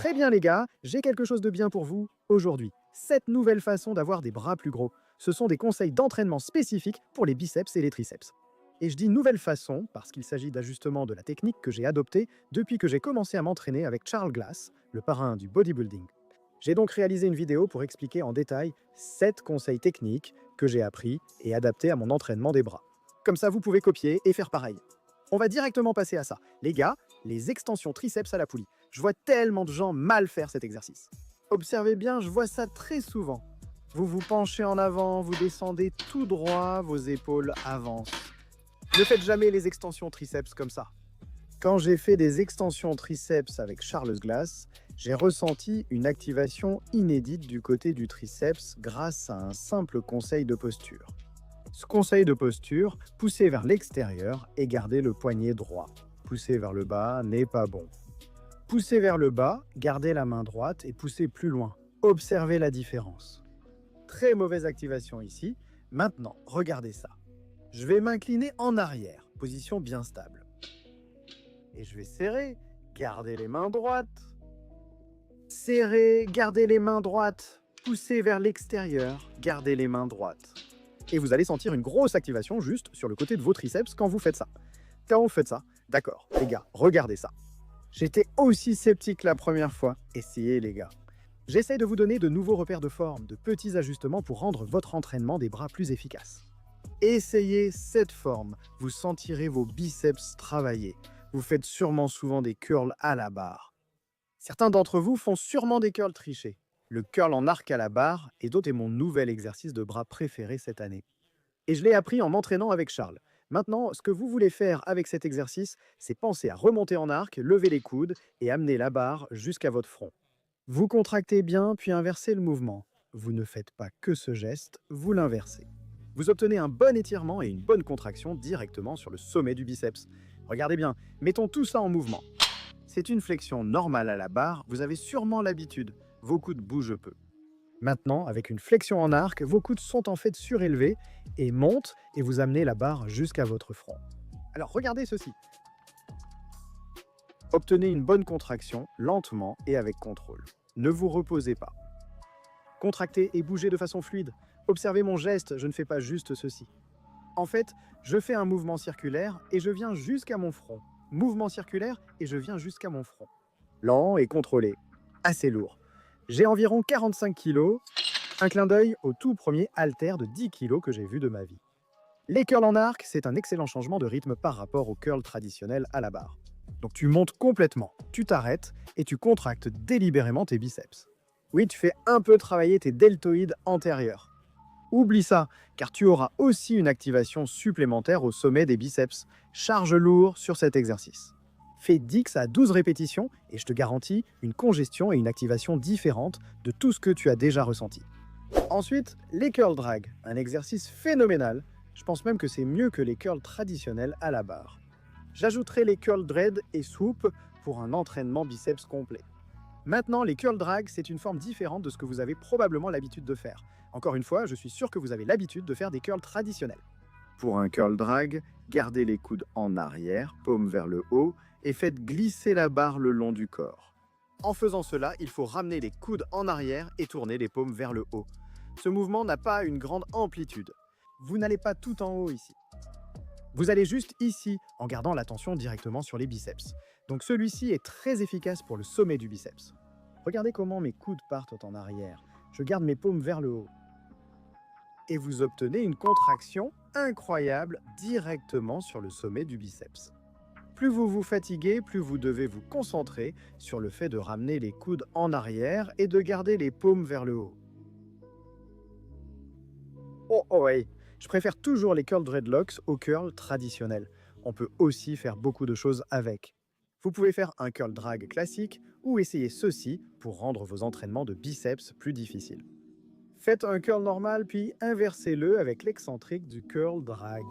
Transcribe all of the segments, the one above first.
Très bien les gars, j'ai quelque chose de bien pour vous aujourd'hui. 7 nouvelles façons d'avoir des bras plus gros. Ce sont des conseils d'entraînement spécifiques pour les biceps et les triceps. Et je dis nouvelle façon parce qu'il s'agit d'ajustements de la technique que j'ai adoptée depuis que j'ai commencé à m'entraîner avec Charles Glass, le parrain du bodybuilding. J'ai donc réalisé une vidéo pour expliquer en détail 7 conseils techniques que j'ai appris et adaptés à mon entraînement des bras. Comme ça, vous pouvez copier et faire pareil. On va directement passer à ça. Les gars, les extensions triceps à la poulie. Je vois tellement de gens mal faire cet exercice. Observez bien, je vois ça très souvent. Vous vous penchez en avant, vous descendez tout droit, vos épaules avancent. Ne faites jamais les extensions triceps comme ça. Quand j'ai fait des extensions triceps avec Charles Glass, j'ai ressenti une activation inédite du côté du triceps grâce à un simple conseil de posture. Ce conseil de posture, poussez vers l'extérieur et gardez le poignet droit. Pousser vers le bas n'est pas bon. Poussez vers le bas, gardez la main droite et poussez plus loin. Observez la différence. Très mauvaise activation ici. Maintenant, regardez ça. Je vais m'incliner en arrière, position bien stable. Et je vais serrer, garder les mains droites. Serrer, gardez les mains droites. Poussez vers l'extérieur, gardez les mains droites. Et vous allez sentir une grosse activation juste sur le côté de vos triceps quand vous faites ça. Quand vous faites ça, d'accord, les gars, regardez ça. J'étais aussi sceptique la première fois. Essayez les gars. J'essaie de vous donner de nouveaux repères de forme, de petits ajustements pour rendre votre entraînement des bras plus efficace. Essayez cette forme, vous sentirez vos biceps travailler. Vous faites sûrement souvent des curls à la barre. Certains d'entre vous font sûrement des curls trichés. Le curl en arc à la barre et d'autres est mon nouvel exercice de bras préféré cette année. Et je l'ai appris en m'entraînant avec Charles. Maintenant, ce que vous voulez faire avec cet exercice, c'est penser à remonter en arc, lever les coudes et amener la barre jusqu'à votre front. Vous contractez bien, puis inversez le mouvement. Vous ne faites pas que ce geste, vous l'inversez. Vous obtenez un bon étirement et une bonne contraction directement sur le sommet du biceps. Regardez bien, mettons tout ça en mouvement. C'est une flexion normale à la barre, vous avez sûrement l'habitude. Vos coudes bougent peu. Maintenant, avec une flexion en arc, vos coudes sont en fait surélevés et montent et vous amenez la barre jusqu'à votre front. Alors regardez ceci. Obtenez une bonne contraction, lentement et avec contrôle. Ne vous reposez pas. Contractez et bougez de façon fluide. Observez mon geste, je ne fais pas juste ceci. En fait, je fais un mouvement circulaire et je viens jusqu'à mon front. Mouvement circulaire et je viens jusqu'à mon front. Lent et contrôlé. Assez lourd. J'ai environ 45 kg. Un clin d'œil au tout premier haltère de 10 kg que j'ai vu de ma vie. Les curls en arc, c'est un excellent changement de rythme par rapport aux curls traditionnels à la barre. Donc tu montes complètement, tu t'arrêtes et tu contractes délibérément tes biceps. Oui, tu fais un peu travailler tes deltoïdes antérieurs. Oublie ça, car tu auras aussi une activation supplémentaire au sommet des biceps. Charge lourd sur cet exercice. Fais 10 à 12 répétitions et je te garantis une congestion et une activation différente de tout ce que tu as déjà ressenti. Ensuite, les curl drag, un exercice phénoménal. Je pense même que c'est mieux que les curls traditionnels à la barre. J'ajouterai les curl dread et swoop pour un entraînement biceps complet. Maintenant, les curl drag, c'est une forme différente de ce que vous avez probablement l'habitude de faire. Encore une fois, je suis sûr que vous avez l'habitude de faire des curls traditionnels. Pour un curl drag, gardez les coudes en arrière, paume vers le haut, et faites glisser la barre le long du corps. En faisant cela, il faut ramener les coudes en arrière et tourner les paumes vers le haut. Ce mouvement n'a pas une grande amplitude. Vous n'allez pas tout en haut ici. Vous allez juste ici, en gardant l'attention directement sur les biceps. Donc celui-ci est très efficace pour le sommet du biceps. Regardez comment mes coudes partent en arrière. Je garde mes paumes vers le haut. Et vous obtenez une contraction incroyable directement sur le sommet du biceps. Plus vous vous fatiguez, plus vous devez vous concentrer sur le fait de ramener les coudes en arrière et de garder les paumes vers le haut. Oh ouais, je préfère toujours les curl dreadlocks aux curls traditionnels. On peut aussi faire beaucoup de choses avec. Vous pouvez faire un curl drag classique ou essayer ceci pour rendre vos entraînements de biceps plus difficiles. Faites un curl normal puis inversez-le avec l'excentrique du curl drag.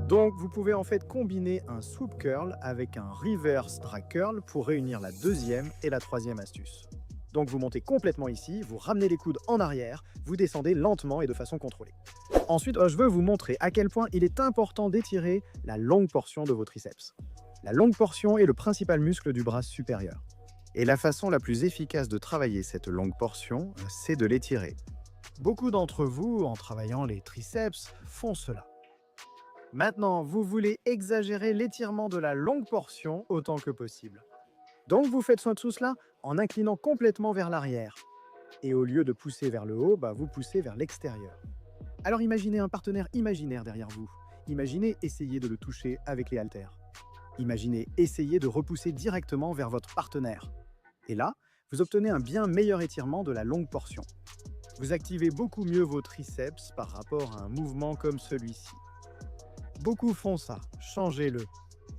Donc vous pouvez en fait combiner un swoop curl avec un reverse drag curl pour réunir la deuxième et la troisième astuce. Donc vous montez complètement ici, vous ramenez les coudes en arrière, vous descendez lentement et de façon contrôlée. Ensuite, je veux vous montrer à quel point il est important d'étirer la longue portion de vos triceps. La longue portion est le principal muscle du bras supérieur. Et la façon la plus efficace de travailler cette longue portion, c'est de l'étirer. Beaucoup d'entre vous, en travaillant les triceps, font cela. Maintenant, vous voulez exagérer l'étirement de la longue portion autant que possible. Donc vous faites soin de tout cela en inclinant complètement vers l'arrière. Et au lieu de pousser vers le haut, vous poussez vers l'extérieur. Alors imaginez un partenaire imaginaire derrière vous. Imaginez essayer de le toucher avec les haltères. Imaginez essayer de repousser directement vers votre partenaire. Et là, vous obtenez un bien meilleur étirement de la longue portion. Vous activez beaucoup mieux vos triceps par rapport à un mouvement comme celui-ci. Beaucoup font ça, changez-le.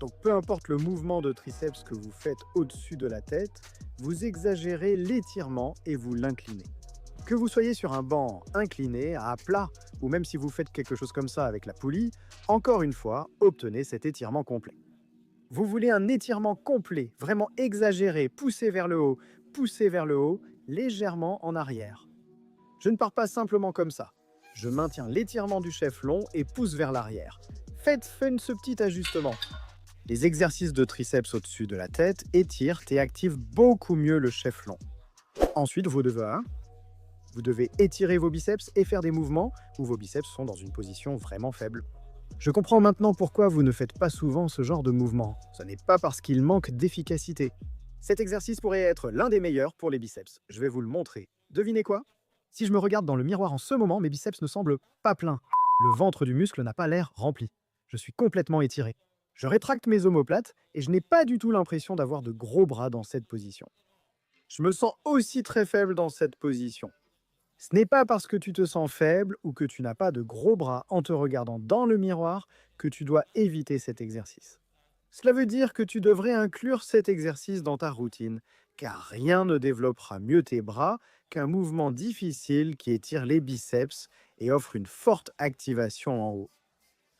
Donc peu importe le mouvement de triceps que vous faites au-dessus de la tête, vous exagérez l'étirement et vous l'inclinez. Que vous soyez sur un banc incliné, à plat, ou même si vous faites quelque chose comme ça avec la poulie, encore une fois, obtenez cet étirement complet. Vous voulez un étirement complet, vraiment exagéré, poussé vers le haut, légèrement en arrière. Je ne pars pas simplement comme ça. Je maintiens l'étirement du chef-long et pousse vers l'arrière. Faites ce petit ajustement. Les exercices de triceps au-dessus de la tête étirent et activent beaucoup mieux le chef-long. Ensuite, vous devez étirer vos biceps et faire des mouvements où vos biceps sont dans une position vraiment faible. Je comprends maintenant pourquoi vous ne faites pas souvent ce genre de mouvement. Ce n'est pas parce qu'il manque d'efficacité. Cet exercice pourrait être l'un des meilleurs pour les biceps. Je vais vous le montrer. Devinez quoi? Si je me regarde dans le miroir en ce moment, mes biceps ne semblent pas pleins. Le ventre du muscle n'a pas l'air rempli. Je suis complètement étiré. Je rétracte mes omoplates et je n'ai pas du tout l'impression d'avoir de gros bras dans cette position. Je me sens aussi très faible dans cette position. Ce n'est pas parce que tu te sens faible ou que tu n'as pas de gros bras en te regardant dans le miroir que tu dois éviter cet exercice. Cela veut dire que tu devrais inclure cet exercice dans ta routine, car rien ne développera mieux tes bras qu'un mouvement difficile qui étire les biceps et offre une forte activation en haut.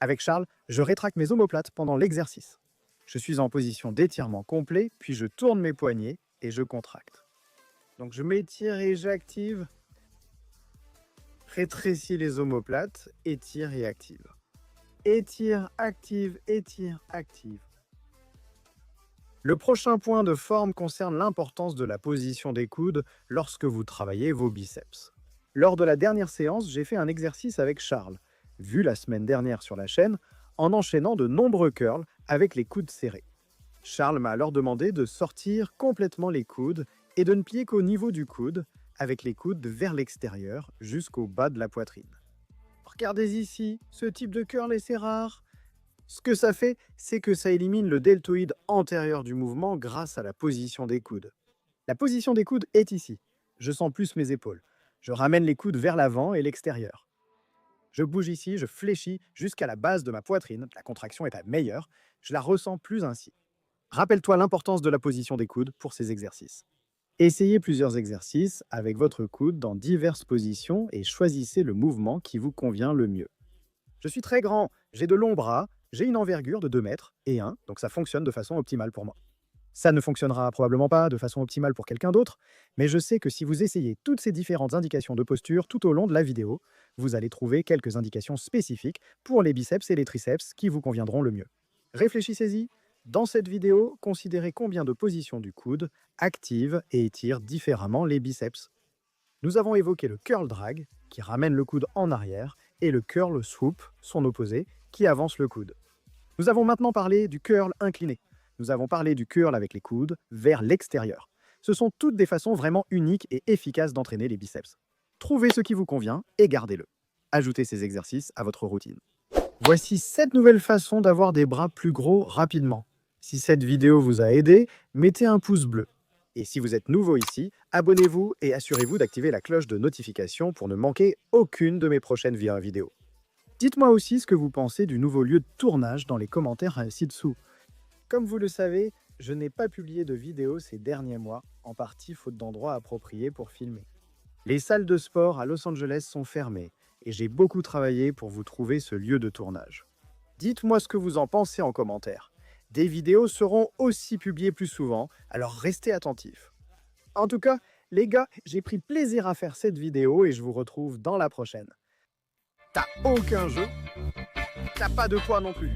Avec Charles, je rétracte mes omoplates pendant l'exercice. Je suis en position d'étirement complet, puis je tourne mes poignets et je contracte. Donc je m'étire et j'active. Rétrécis les omoplates, étire et active. Étire, active, étire, active. Le prochain point de forme concerne l'importance de la position des coudes lorsque vous travaillez vos biceps. Lors de la dernière séance, j'ai fait un exercice avec Charles, vu la semaine dernière sur la chaîne, en enchaînant de nombreux curls avec les coudes serrés. Charles m'a alors demandé de sortir complètement les coudes et de ne plier qu'au niveau du coude, avec les coudes vers l'extérieur jusqu'au bas de la poitrine. Regardez ici, ce type de curl est rare. Ce que ça fait, c'est que ça élimine le deltoïde antérieur du mouvement grâce à la position des coudes. La position des coudes est ici. Je sens plus mes épaules. Je ramène les coudes vers l'avant et l'extérieur. Je bouge ici, je fléchis jusqu'à la base de ma poitrine. La contraction est meilleure. Je la ressens plus ainsi. Rappelle-toi l'importance de la position des coudes pour ces exercices. Essayez plusieurs exercices avec votre coude dans diverses positions et choisissez le mouvement qui vous convient le mieux. Je suis très grand, j'ai de longs bras, j'ai une envergure de 2 mètres et 1, donc ça fonctionne de façon optimale pour moi. Ça ne fonctionnera probablement pas de façon optimale pour quelqu'un d'autre, mais je sais que si vous essayez toutes ces différentes indications de posture tout au long de la vidéo, vous allez trouver quelques indications spécifiques pour les biceps et les triceps qui vous conviendront le mieux. Réfléchissez-y. Dans cette vidéo, considérez combien de positions du coude activent et étirent différemment les biceps. Nous avons évoqué le curl drag, qui ramène le coude en arrière, et le curl swoop, son opposé, qui avance le coude. Nous avons maintenant parlé du curl incliné. Nous avons parlé du curl avec les coudes vers l'extérieur. Ce sont toutes des façons vraiment uniques et efficaces d'entraîner les biceps. Trouvez ce qui vous convient et gardez-le. Ajoutez ces exercices à votre routine. Voici 7 nouvelles façons d'avoir des bras plus gros rapidement. Si cette vidéo vous a aidé, mettez un pouce bleu. Et si vous êtes nouveau ici, abonnez-vous et assurez-vous d'activer la cloche de notification pour ne manquer aucune de mes prochaines vidéos. Dites-moi aussi ce que vous pensez du nouveau lieu de tournage dans les commentaires ci-dessous. Comme vous le savez, je n'ai pas publié de vidéos ces derniers mois, en partie faute d'endroits appropriés pour filmer. Les salles de sport à Los Angeles sont fermées et j'ai beaucoup travaillé pour vous trouver ce lieu de tournage. Dites-moi ce que vous en pensez en commentaire. Des vidéos seront aussi publiées plus souvent, alors restez attentifs. En tout cas, Les gars, j'ai pris plaisir à faire cette vidéo et je vous retrouve dans la prochaine. T'as aucun jeu, t'as pas de poids non plus.